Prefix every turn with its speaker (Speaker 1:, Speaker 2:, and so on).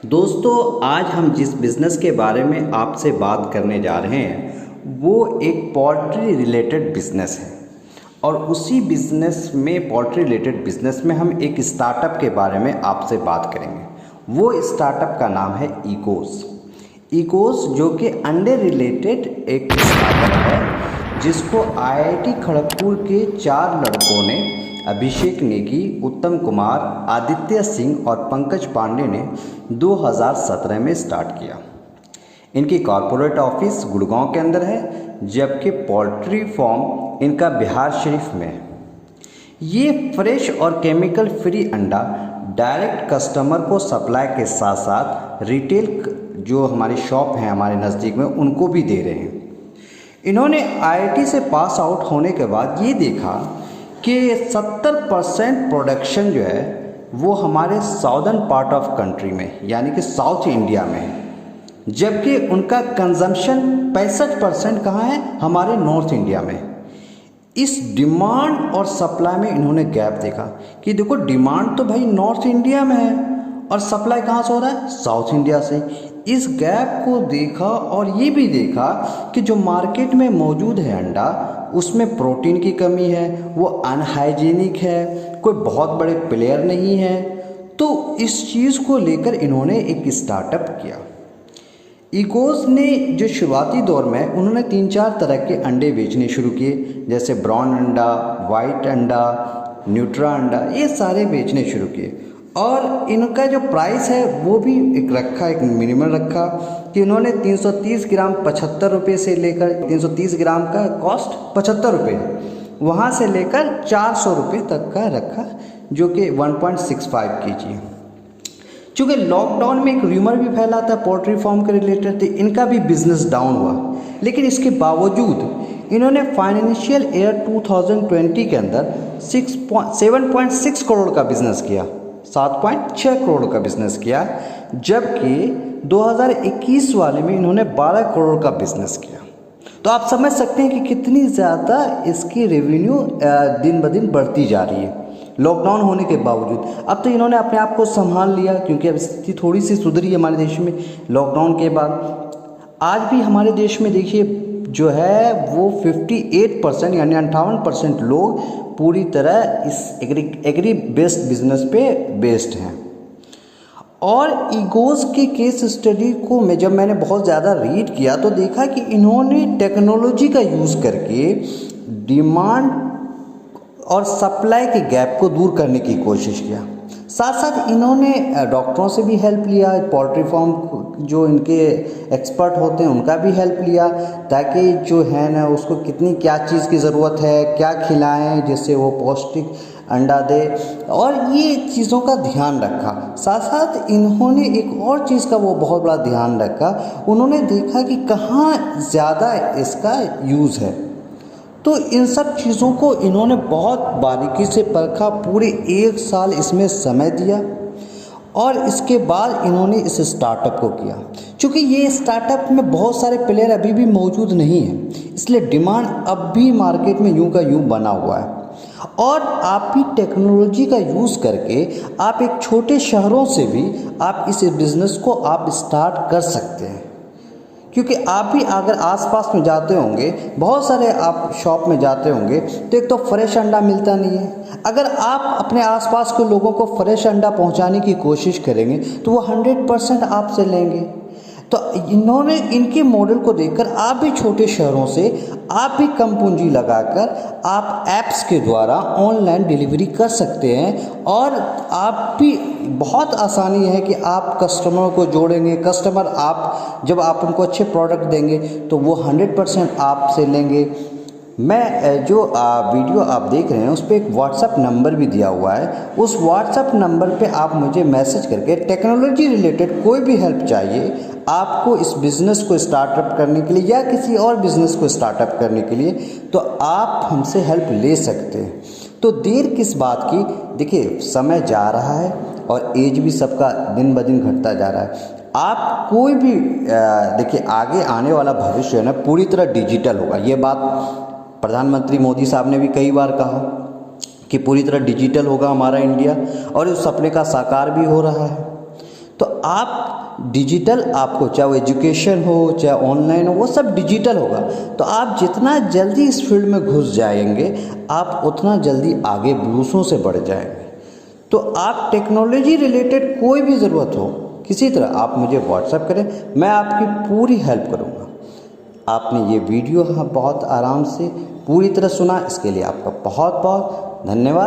Speaker 1: दोस्तों, आज हम जिस बिज़नेस के बारे में आपसे बात करने जा रहे हैं वो एक पोल्ट्री रिलेटेड बिज़नेस है। और उसी बिज़नेस में पोल्ट्री रिलेटेड बिज़नेस में हम एक स्टार्टअप के बारे में आपसे बात करेंगे। वो स्टार्टअप का नाम है इकोस। इकोस जो कि अंडे रिलेटेड एक स्टार्टअप है, जिसको आईआईटी खड़गपुर के 4 लड़कों ने, अभिषेक नेगी, उत्तम कुमार, आदित्य सिंह और पंकज पांडे ने 2017 में स्टार्ट किया। इनकी कॉरपोरेट ऑफिस गुड़गांव के अंदर है, जबकि पोल्ट्री फार्म इनका बिहार शरीफ में है। ये फ्रेश और केमिकल फ्री अंडा डायरेक्ट कस्टमर को सप्लाई के साथ साथ रिटेल जो हमारी शॉप हैं हमारे नज़दीक में उनको भी दे रहे हैं। इन्होंने आईआईटी से पास आउट होने के बाद ये देखा कि 70% प्रोडक्शन जो है वो हमारे साउदर्न पार्ट ऑफ कंट्री में यानी कि साउथ इंडिया में है, जबकि उनका कंजम्पशन 65% कहाँ है, हमारे नॉर्थ इंडिया में। इस डिमांड और सप्लाई में इन्होंने गैप देखा कि देखो डिमांड तो भाई नॉर्थ इंडिया में है और सप्लाई कहाँ से हो रहा है, साउथ इंडिया से। इस गैप को देखा और ये भी देखा कि जो मार्केट में मौजूद है अंडा, उसमें प्रोटीन की कमी है, वो अनहाइजीनिक है, कोई बहुत बड़े प्लेयर नहीं है। तो इस चीज़ को लेकर इन्होंने एक स्टार्टअप किया। इकोस ने जो शुरुआती दौर में उन्होंने 3-4 तरह के अंडे बेचने शुरू किए, जैसे ब्राउन अंडा, वाइट अंडा, न्यूट्रा अंडा, ये सारे बेचने शुरू किए। और इनका जो प्राइस है वो भी एक मिनिमम रखा कि इन्होंने 330 ग्राम 75 रुपये से लेकर 330 ग्राम का कॉस्ट 75 रुपये, वहाँ से लेकर 400 रुपये तक का रखा, जो कि 1.65 kg। चूँकि लॉकडाउन में एक र्यूमर भी फैला था पोल्ट्री फार्म के रिलेटेड, तो इनका भी बिजनेस डाउन हुआ, लेकिन इसके बावजूद इन्होंने फाइनेंशियल ईयर 2020 के अंदर 7.6 करोड़ का बिजनेस किया, 7.6 करोड़ का बिजनेस किया, जबकि 2021 वाले में इन्होंने 12 करोड़ का बिजनेस किया। तो आप समझ सकते हैं कि कितनी ज़्यादा इसकी रेवेन्यू दिन ब दिन बढ़ती जा रही है लॉकडाउन होने के बावजूद। अब तो इन्होंने अपने आप को संभाल लिया, क्योंकि अब स्थिति थोड़ी सी सुधरी हमारे देश में लॉकडाउन के बाद। आज भी हमारे देश में देखिए जो है वो 58% यानी 58% लोग पूरी तरह इस एग्री बेस्ड बिजनेस पे बेस्ड हैं। और इकोस के केस स्टडी को जब मैंने बहुत ज़्यादा रीड किया तो देखा कि इन्होंने टेक्नोलॉजी का यूज़ करके डिमांड और सप्लाई के गैप को दूर करने की कोशिश किया। साथ साथ इन्होंने डॉक्टरों से भी हेल्प लिया, पोल्ट्री फार्म जो इनके एक्सपर्ट होते हैं उनका भी हेल्प लिया, ताकि जो है ना उसको कितनी क्या चीज़ की ज़रूरत है, क्या खिलाएं जिससे वो पौष्टिक अंडा दे, और ये चीज़ों का ध्यान रखा। साथ साथ इन्होंने एक और चीज़ का वो बहुत बड़ा ध्यान रखा, उन्होंने देखा कि कहाँ ज़्यादा इसका यूज़ है। तो इन सब चीज़ों को इन्होंने बहुत बारीकी से परखा, पूरे 1 साल इसमें समय दिया और इसके बाद इन्होंने इस स्टार्टअप को किया। क्योंकि ये स्टार्टअप में बहुत सारे प्लेयर अभी भी मौजूद नहीं हैं, इसलिए डिमांड अब भी मार्केट में यूं का यूं बना हुआ है। और आप भी टेक्नोलॉजी का यूज़ करके आप एक छोटे शहरों से भी आप इस बिज़नेस को आप स्टार्ट कर सकते हैं। क्योंकि आप भी अगर आसपास में जाते होंगे, बहुत सारे आप शॉप में जाते होंगे, तो एक तो फ्रेश अंडा मिलता नहीं है। अगर आप अपने आसपास के लोगों को फ्रेश अंडा पहुंचाने की कोशिश करेंगे तो वो 100% आपसे लेंगे। तो इन्होंने इनके मॉडल को देखकर आप भी छोटे शहरों से आप भी कम पूंजी लगाकर आप ऐप्स के द्वारा ऑनलाइन डिलीवरी कर सकते हैं, और आप भी बहुत आसानी है कि आप कस्टमरों को जोड़ेंगे। कस्टमर आप जब आप उनको अच्छे प्रोडक्ट देंगे तो वो 100% आपसे लेंगे। मैं जो वीडियो आप देख रहे हैं उस पर एक व्हाट्सएप नंबर भी दिया हुआ है, उस व्हाट्सएप नंबर पे आप मुझे मैसेज करके टेक्नोलॉजी रिलेटेड कोई भी हेल्प चाहिए आपको इस बिज़नेस को स्टार्टअप करने के लिए या किसी और बिज़नेस को स्टार्टअप करने के लिए, तो आप हमसे हेल्प ले सकते हैं। तो देर किस बात की, देखिए समय जा रहा है और एज भी सबका दिन ब दिन घटता जा रहा है। आप कोई भी देखिए आगे आने वाला भविष्य है ना पूरी तरह डिजिटल होगा। ये बात प्रधानमंत्री मोदी साहब ने भी कई बार कहा कि पूरी तरह डिजिटल होगा हमारा इंडिया, और उस सपने का साकार भी हो रहा है। तो आप डिजिटल, आपको चाहे वो एजुकेशन हो चाहे ऑनलाइन हो, वो सब डिजिटल होगा। तो आप जितना जल्दी इस फील्ड में घुस जाएंगे, आप उतना जल्दी आगे दूसरों से बढ़ जाएंगे। तो आप टेक्नोलॉजी रिलेटेड कोई भी ज़रूरत हो, किसी तरह आप मुझे व्हाट्सएप करें, मैं आपकी पूरी हेल्प करूँगा। आपने ये वीडियो बहुत आराम से पूरी तरह सुना, इसके लिए आपका बहुत बहुत धन्यवाद।